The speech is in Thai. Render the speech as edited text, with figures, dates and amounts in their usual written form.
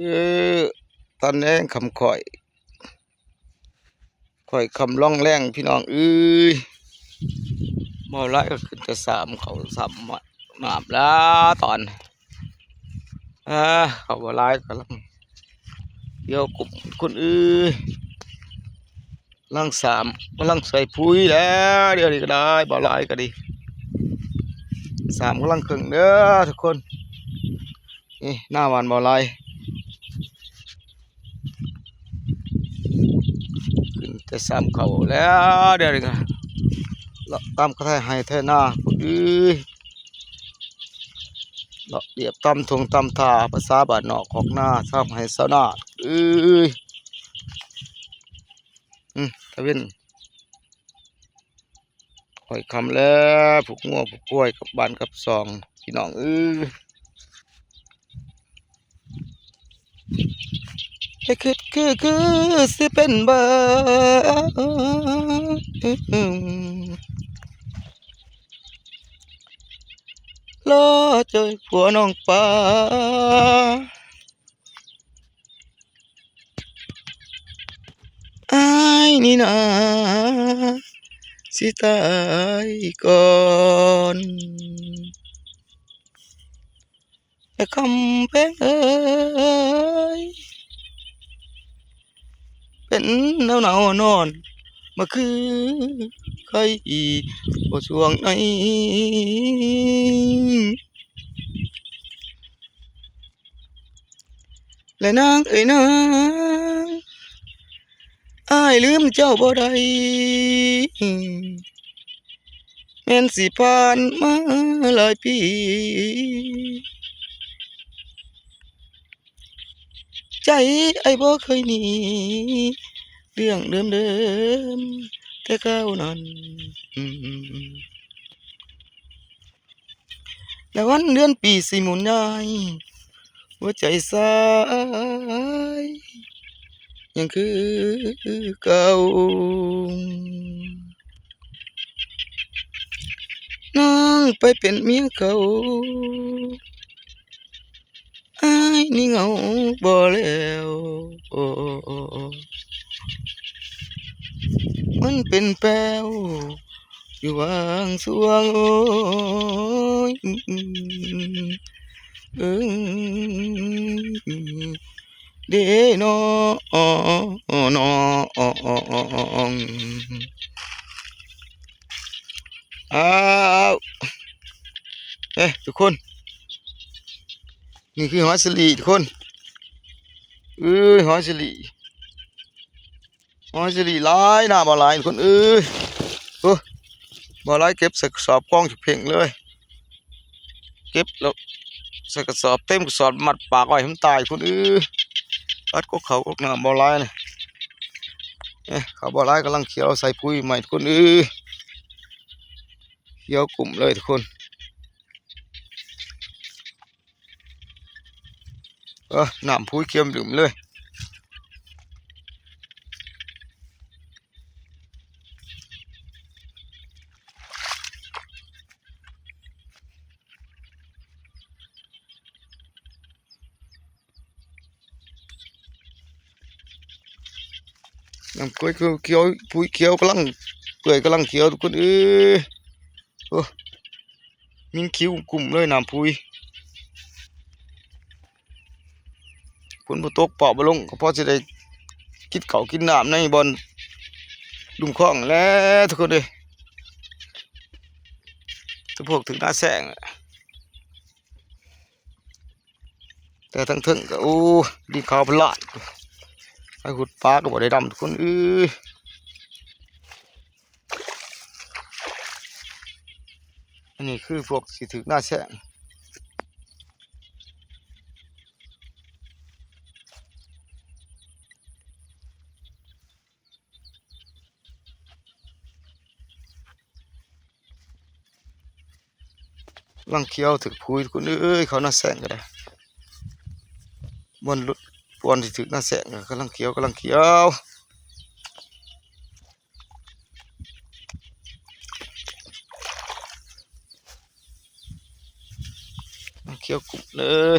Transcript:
เออตอนนี้คำข่อยคำล่องแรงพี่น้องเมาไล่ก็ขึ้นจะสามเขาสามหนาบแล้วตอนเขาบ่ไล่ก็ลังเดี๋ยวกลุ่มคนลังสามกำลังใส่ปุ๋ยแล้วเดี๋ยวนี้ก็ได้บ่ไล่ก็ดีสามกำลังครึ่งเด้อทุกคนนี่หน้าวันบ่ไล่ขึ้นจะสามเขาแล้วเดี๋ยวนี้ก็ตามกระทายให้แท่หน้าเราเดียบตำทงตำทาภาษาบ้านนอกของหน้าทำให้สาวนาทวินข่อยคำแล้วผูกงัวผูกกล้วยกับบ้านกับซองพี่น้องจะคือสิเป็นเบอรอเจอผัวน้องปลาอ้ายนี่นะสิตายก่อนแต่คำแพงเป็นหนาวนอนมาคือใครบ่ช่วงไหนและนางนางอ้ายลืมเจ้าบ่ได้แม่นสิผ่านมาหลายปีใจไอ้บ่เคยหนีเรื่องเดิมแต่เก่านั้นและวันเดือนปีสิหมุนได้หัวใจสายยังคือเก่านางไปเป็นเมียเขาอ้ายนี่เหงาบ่แล้วมันเป็นแป้วอยู่วางสวงโอ้ยเดนอนอ้าวทุกคนนี่คือหอยสลีทุกคนหอยสลีหลายหน้าบ่หลายทุกคนบ่หลายเก็บใส่กระสอบกองจุกเพ่งเลยเก็บแล้วใส่กระสอบเต็มกระสอบมัดปากไว้ให้มันตายคนปัดก็เขาก็หน้าบ่หลายนะเขาบ่หลายกำลังเขียวใส่ปุ๋ยใหม่ทุกคนเขียวกลุ่มเลยทุกคนน้ำปุ๋ยเค็มดื่มเลยน้ำปุ๋ยเขียวปุ๋ยเขียวกำลังเปื่อยกำลังเขียวทุกคนมินคิวกลุ่มเลยน้ำปุ๋ยฝนตกเปาะบลงก็พอจะได้กินเก่ากินน้ำในบอลดุมคล้องแล้วทุกคนเลยทุกพวกถึงหน้าแสงแต่ทั้งถึงก็ดินขาวพลาดไอ้ขุดปลาก็บ่ได้ดำทุกคนอันนี้คือพวกสิถึงหน้าแสงลังเขียวถึงพุยคุณเขาหน้าแสงก็ได้บนรถบนที่ถึงหน้าแสงกำลังเขียวเขียวกลุ่มเลย